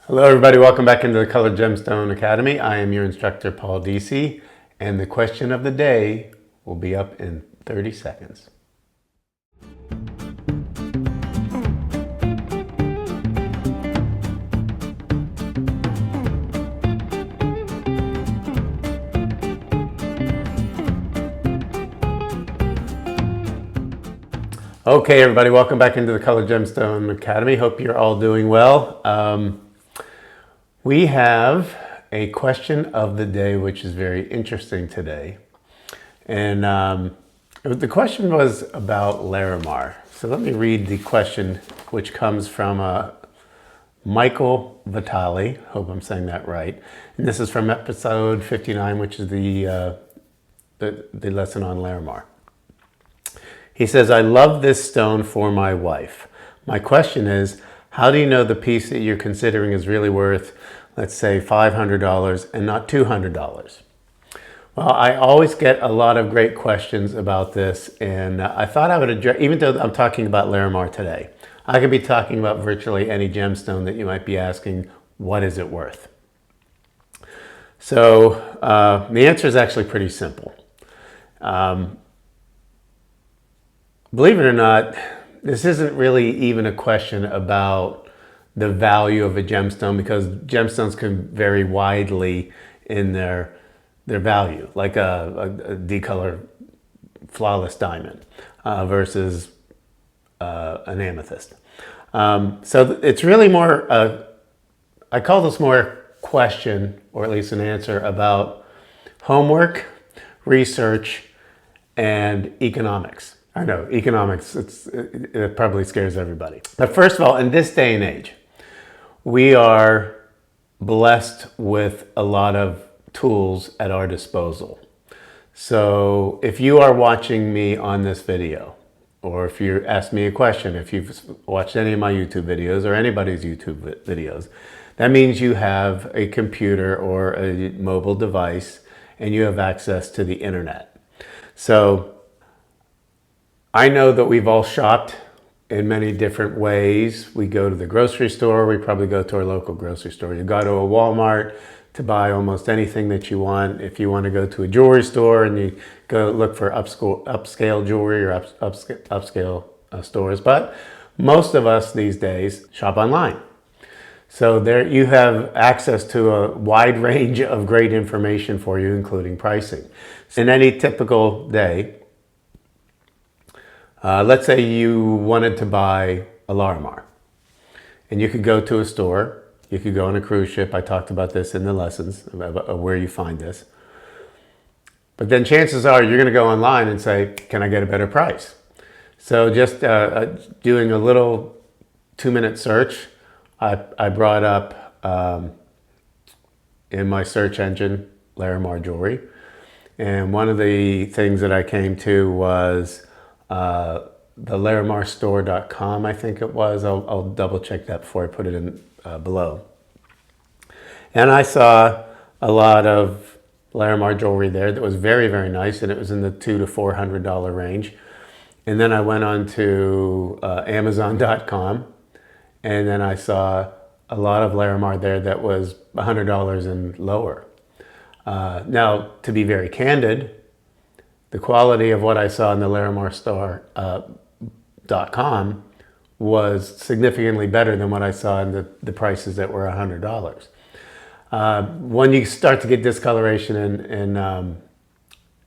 Hello everybody, welcome back into the Colored Gemstone Academy. I am your instructor, Paul Deasy, and the question of the day will be up in 30 seconds. Okay everybody, welcome back into the Colored Gemstone Academy. Hope you're all doing well. We have a question of the day, which is very interesting today. And the question was about Larimar. So let me read the question, which comes from Michael Vitale. Hope I'm saying that right. And this is from episode 59, which is the lesson on Larimar. He says, I love this stone for my wife. My question is, how do you know the piece that you're considering is really worth, let's say, $500 and not $200? Well, I always get a lot of great questions about this, and I thought I would address, even though I'm talking about Larimar today, I could be talking about virtually any gemstone that you might be asking, what is it worth? So the answer is actually pretty simple. Believe it or not, this isn't really even a question about the value of a gemstone, because gemstones can vary widely in their value, like a D-color flawless diamond versus an amethyst. So it's really more, I call this more a question, or at least an answer, about homework, research, and economics. I know, economics, it probably scares everybody. But first of all, in this day and age, we are blessed with a lot of tools at our disposal. So if you are watching me on this video, or if you ask me a question, if you've watched any of my YouTube videos or anybody's YouTube videos, that means you have a computer or a mobile device and you have access to the internet. So I know that we've all shopped in many different ways. We go to the grocery store, we probably go to our local grocery store. You go to a Walmart to buy almost anything that you want. If you want to go to a jewelry store and you go look for upscale jewelry or upscale stores. But most of us these days shop online. So there you have access to a wide range of great information for you, including pricing. In any typical day, let's say you wanted to buy a Larimar, and you could go to a store, you could go on a cruise ship. I talked about this in the lessons, about where you find this. But then chances are you're going to go online and say, can I get a better price? So just doing a little 2-minute search, I brought up in my search engine, Larimar jewelry. And one of the things that I came to was the larimarstore.com, I think it was. I'll double check that before I put it in below. And I saw a lot of Larimar jewelry there that was very, very nice, and it was in the $200 to $400 range. And then I went on to Amazon.com, and then I saw a lot of Larimar there that was $100 and lower. Now, to be very candid, the quality of what I saw in the LarimarStore.com was significantly better than what I saw in the prices that were $100. When you start to get discoloration in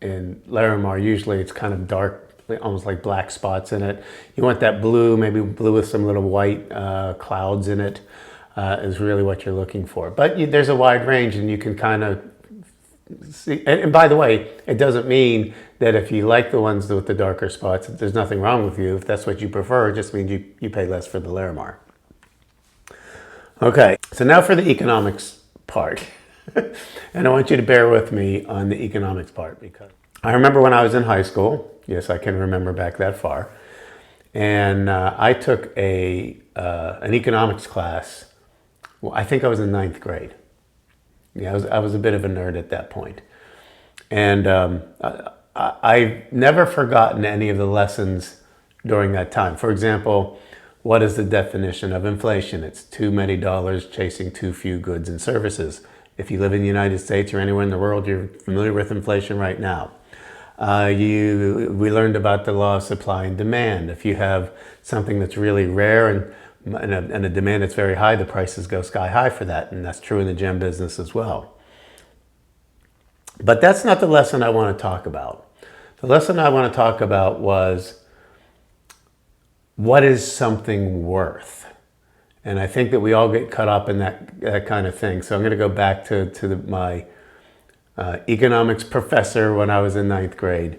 Larimar, usually it's kind of dark, almost like black spots in it. You want that blue, maybe blue with some little white clouds in it, is really what you're looking for. But there's a wide range, and you can kind of see, and by the way, it doesn't mean that if you like the ones with the darker spots, there's nothing wrong with you. If that's what you prefer, it just means you pay less for the Larimar. Okay, so now for the economics part. And I want you to bear with me on the economics part, because I remember when I was in high school, yes, I can remember back that far, and I took an economics class. Well, I think I was in 9th grade. Yeah, I was a bit of a nerd at that point. And I've never forgotten any of the lessons during that time. For example, what is the definition of inflation? It's too many dollars chasing too few goods and services. If you live in the United States or anywhere in the world, you're familiar with inflation right now. We learned about the law of supply and demand. If you have something that's really rare and a demand that's very high, the prices go sky high for that. And that's true in the gem business as well. But that's not the lesson I want to talk about. The lesson I want to talk about was, what is something worth? And I think that we all get caught up in that kind of thing. So I'm going to go back to my economics professor when I was in 9th grade.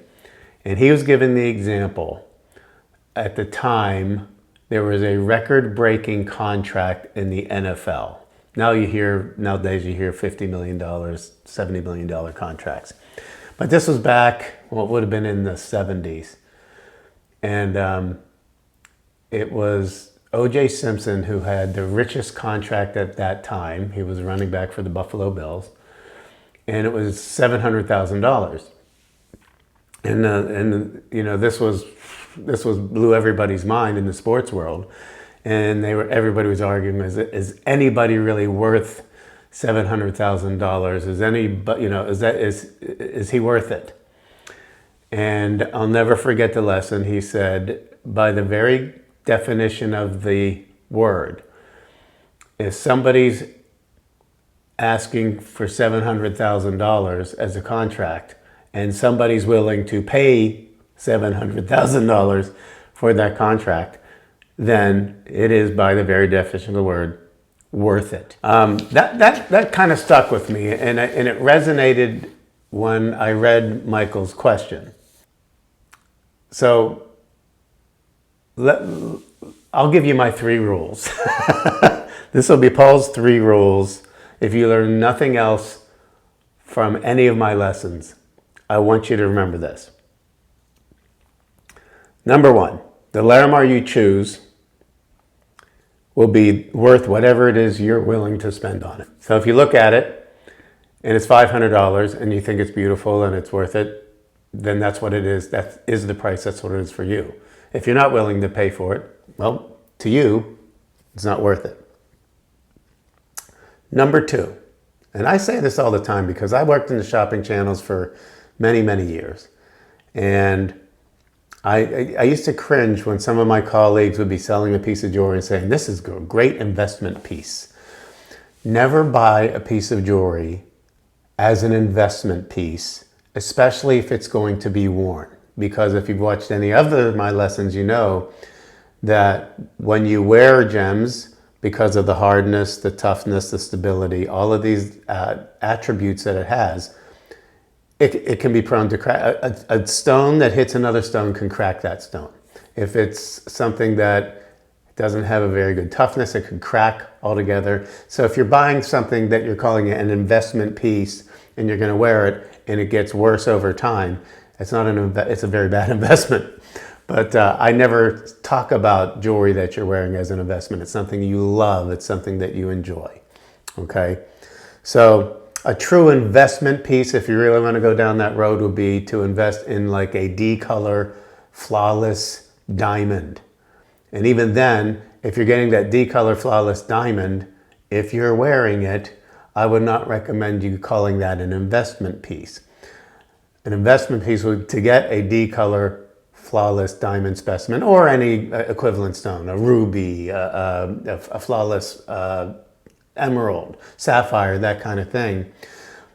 And he was given the example. At the time, there was a record-breaking contract in the NFL. Nowadays you hear $50 million, $70 million contracts. But this was back, what would have been in the 70s. And it was O.J. Simpson who had the richest contract at that time. He was running back for the Buffalo Bills. And it was $700,000. And this blew everybody's mind in the sports world. And everybody was arguing, is anybody really worth $700,000? Is he worth it? And I'll never forget the lesson. He said, by the very definition of the word, if somebody's asking for $700,000 as a contract and somebody's willing to pay $700,000 for that contract, then it is, by the very definition of the word, worth it. That kind of stuck with me, and it resonated when I read Michael's question. So I'll give you my 3 rules. This will be Paul's 3 rules. If you learn nothing else from any of my lessons, I want you to remember this. Number 1, the Larimar you choose will be worth whatever it is you're willing to spend on it. So if you look at it and it's $500 and you think it's beautiful and it's worth it, then that's what it is. That is the price. That's what it is for you. If you're not willing to pay for it, well, to you, it's not worth it. Number 2, and I say this all the time because I worked in the shopping channels for many, many years. And I used to cringe when some of my colleagues would be selling a piece of jewelry and saying, this is a great investment piece. Never buy a piece of jewelry as an investment piece, especially if it's going to be worn. Because if you've watched any other of my lessons, you know that when you wear gems, because of the hardness, the toughness, the stability, all of these attributes that it has, it can be prone to crack. A stone that hits another stone can crack that stone. If it's something that doesn't have a very good toughness, it could crack altogether. So if you're buying something that you're calling an investment piece and you're going to wear it and it gets worse over time, it's a very bad investment. But I never talk about jewelry that you're wearing as an investment. It's something you love. It's something that you enjoy. Okay? So a true investment piece, if you really want to go down that road, would be to invest in like a D-color flawless diamond. And even then, if you're getting that D-color flawless diamond, if you're wearing it, I would not recommend you calling that an investment piece. An investment piece would, to get a D-color flawless diamond specimen or any equivalent stone, a ruby, a flawless emerald, sapphire, that kind of thing.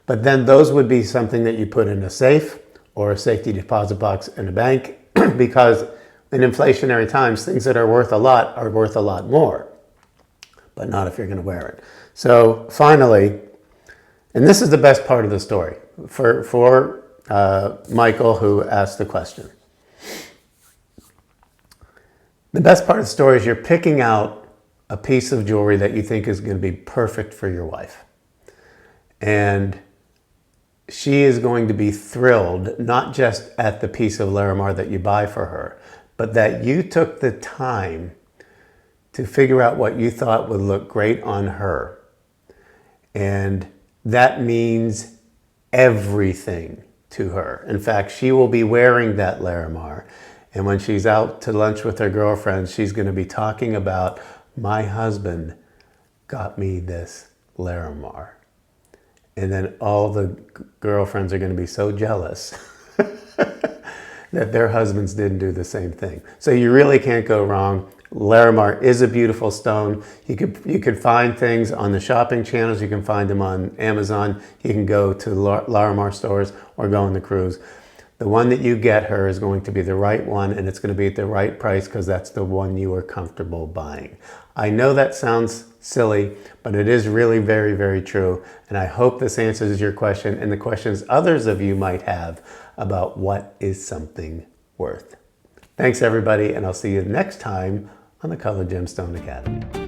But then those would be something that you put in a safe or a safety deposit box in a bank because in inflationary times, things that are worth a lot more, but not if you're going to wear it. So finally, and this is the best part of the story for Michael, who asked the question. The best part of the story is you're picking out a piece of jewelry that you think is going to be perfect for your wife. And she is going to be thrilled, not just at the piece of Larimar that you buy for her, but that you took the time to figure out what you thought would look great on her. And that means everything to her. In fact, she will be wearing that Larimar. And when she's out to lunch with her girlfriends, she's going to be talking about, my husband got me this Larimar. And then all the girlfriends are going to be so jealous that their husbands didn't do the same thing. So you really can't go wrong. Larimar is a beautiful stone. You could find things on the shopping channels. You can find them on Amazon. You can go to Larimar stores or go on the cruise. The one that you get her is going to be the right one, and it's going to be at the right price because that's the one you are comfortable buying. I know that sounds silly, but it is really very, very true. And I hope this answers your question and the questions others of you might have about what is something worth. Thanks everybody, and I'll see you next time on the Colored Gemstone Academy.